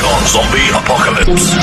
on Zombie Apocalypse.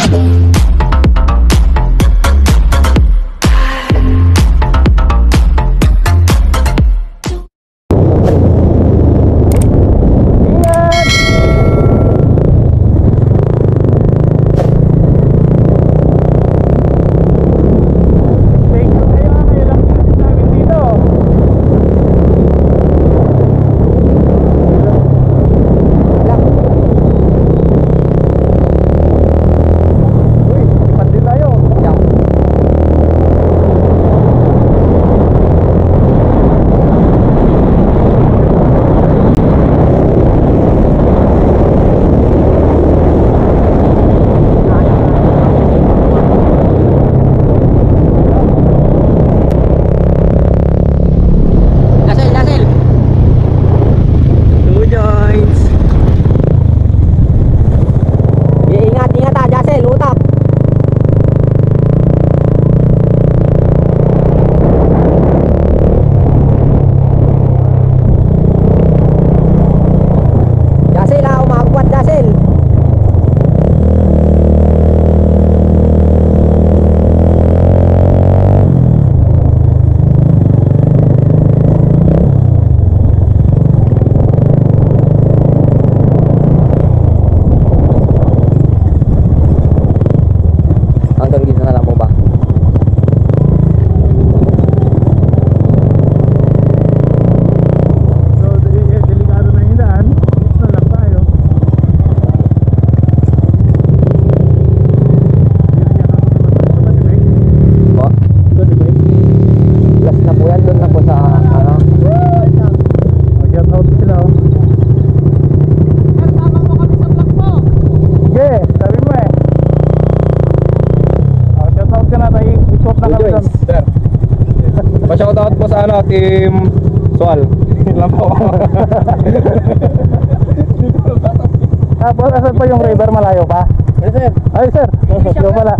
Pa-shoutout po sa Team Sual. Lang po. Tapos asan pa yung river, malayo pa? Yes, sir. Ay sir, ikaw pala.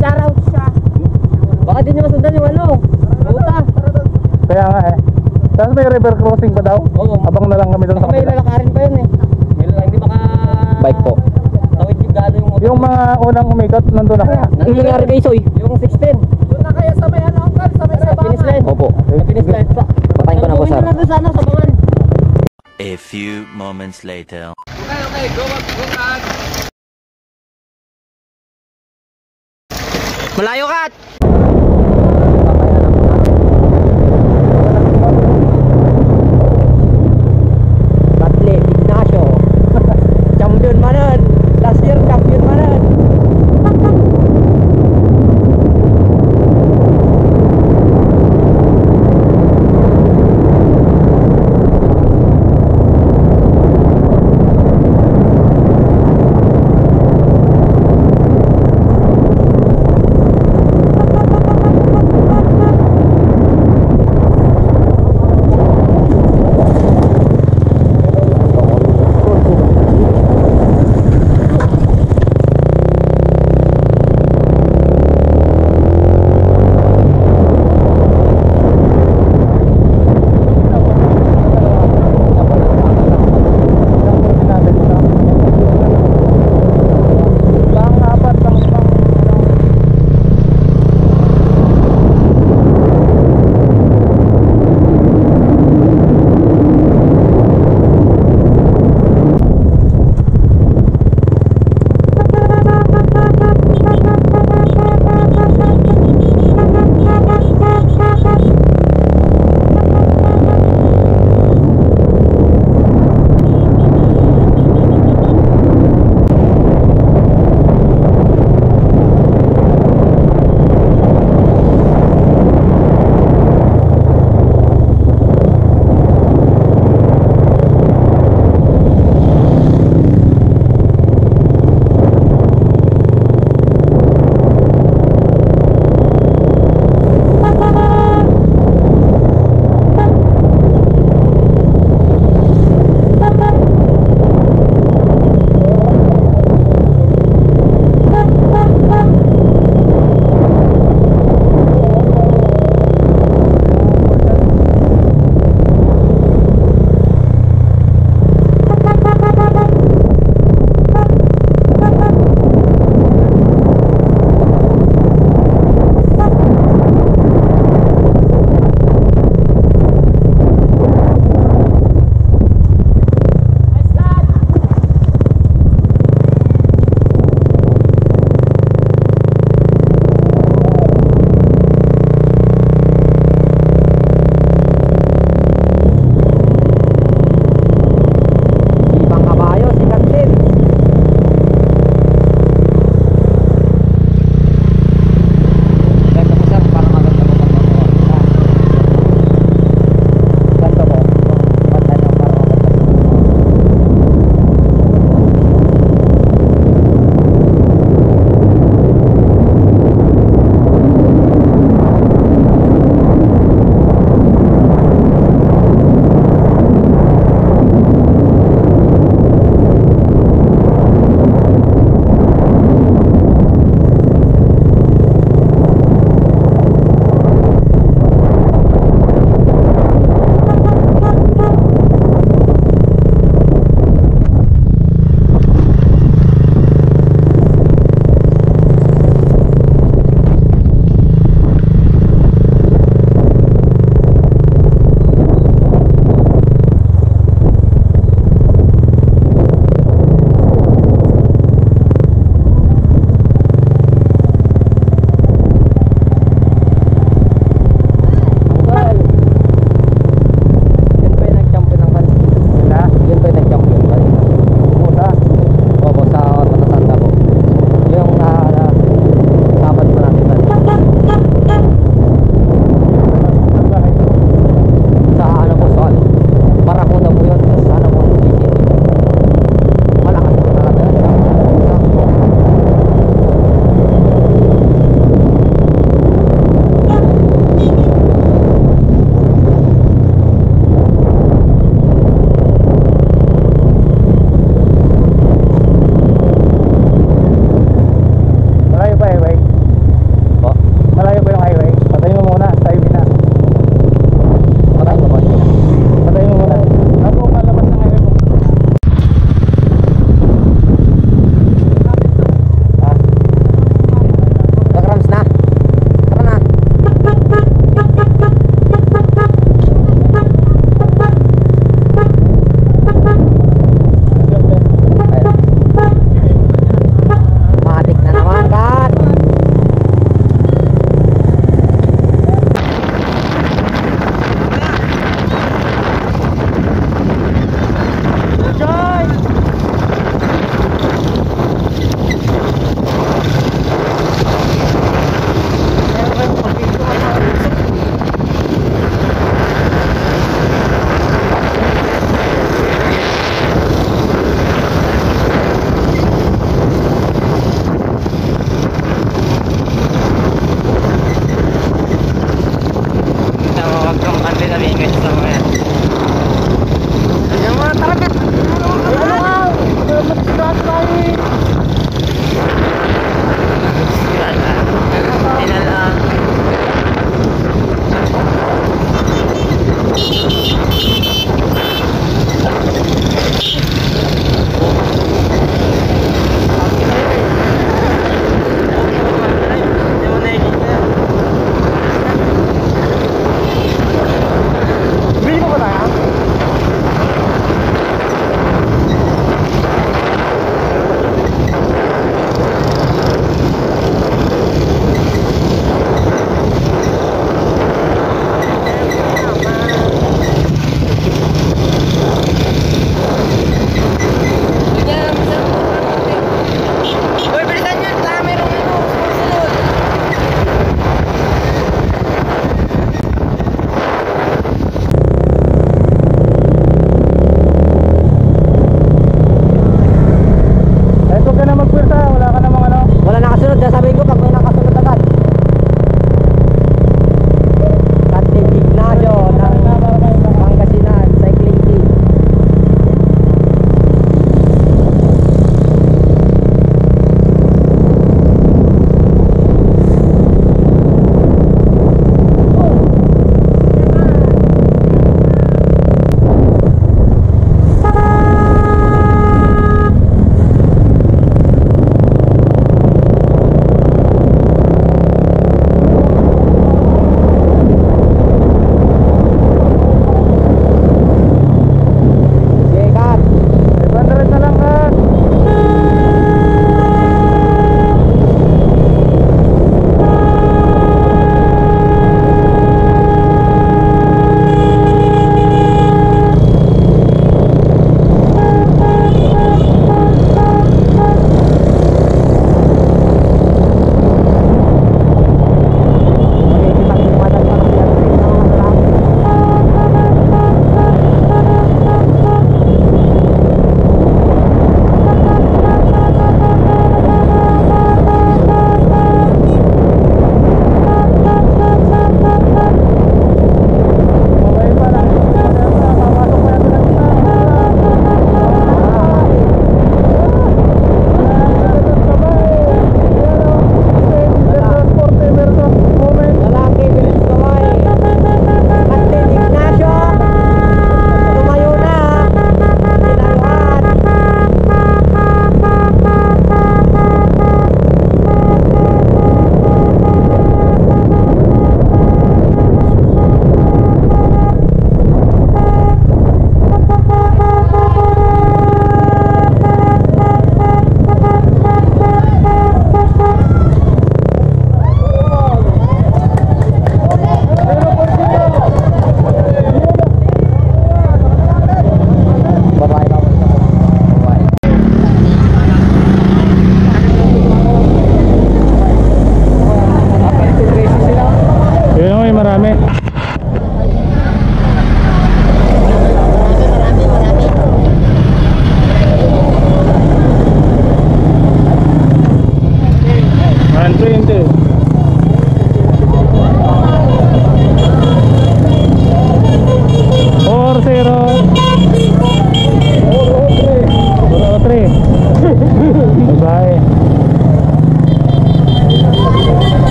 Shoutout siya. Baka din niyo masundan yung ruta. Kaya nga Tapos may river crossing pa daw? Oo. Abang na lang kami doon sa May kapila. lalakarin pa yun May lalakarin, hindi baka Bike po. tawid yung gano'n yung motor. Yung mga unang umikot, nandun na kaya? Yung nangyari kay Soy, yung 16. Doon na kaya sa may Uncle, sa may sabangan. Finish line. Opo. Sa finish line. Patayin ko na po, sir. Doon na sa sabangan. A few moments later. Okay, go on. Malayo kat! Batle, Ignacio. Champion manan. Last year, champion manan.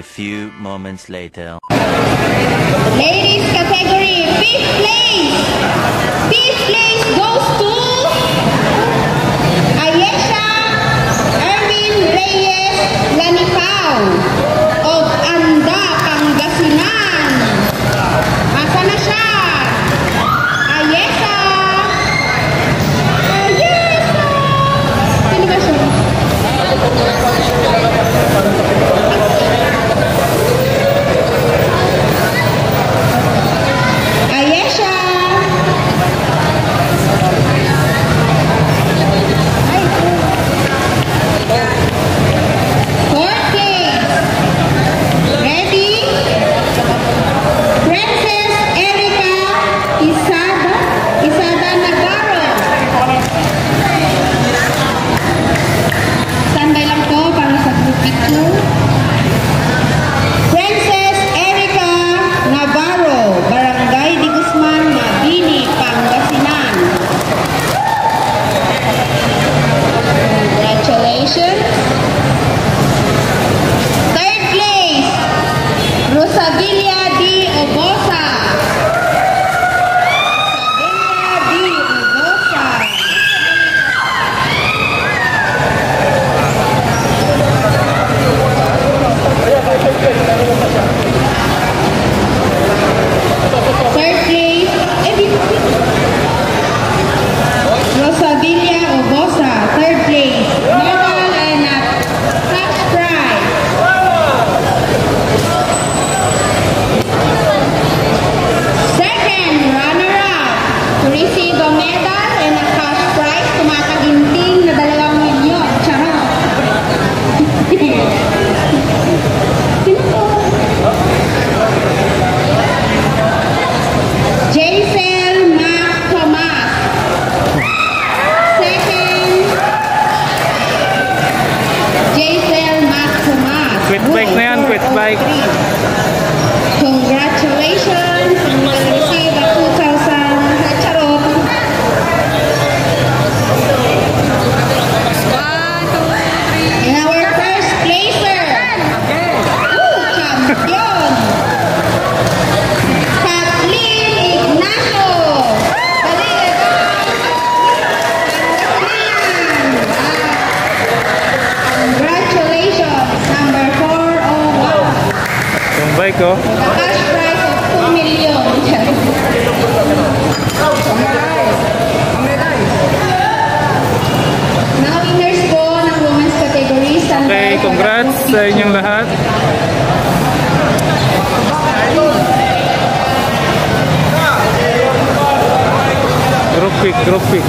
few moments later. Ladies category, fifth place. Fifth place goes to Ayesha Erwin Reyes Lanipao of Anda, Pangasinan. Asa na siya? Ayesha! Ayesha! Sino ba siya? Ayesha! Fourth place. Ready? Princess Erica Isada Navarro. Standby lang po para sa group picture. Princess Erica Navarro, Barangay Di Guzman, Mabini, Pangasinan. Congratulations. Third place, Rosabilia D. Obosa. Rosabilia D. Obosa. Third place, Rosabilia Obosa. Third place, medal and a cash prize. Second runner-up to receive a medal and a cash prize, tumataginting na 2 milyon. Charot! Sino po? Jaisel Mac Tomas. Second, Jaisel Mac Tomas. Quit bike na yan, quit bike. Congratulations! You will receive a 2,000 charot. And our first placer. Champion. Kathleen Ignacio. Dali, congratulations. Number 401. Yung bike oh. The cash prize of 2 million. Mga winners po ng women's category. Okay, congrats sa inyong lahat. Group pick.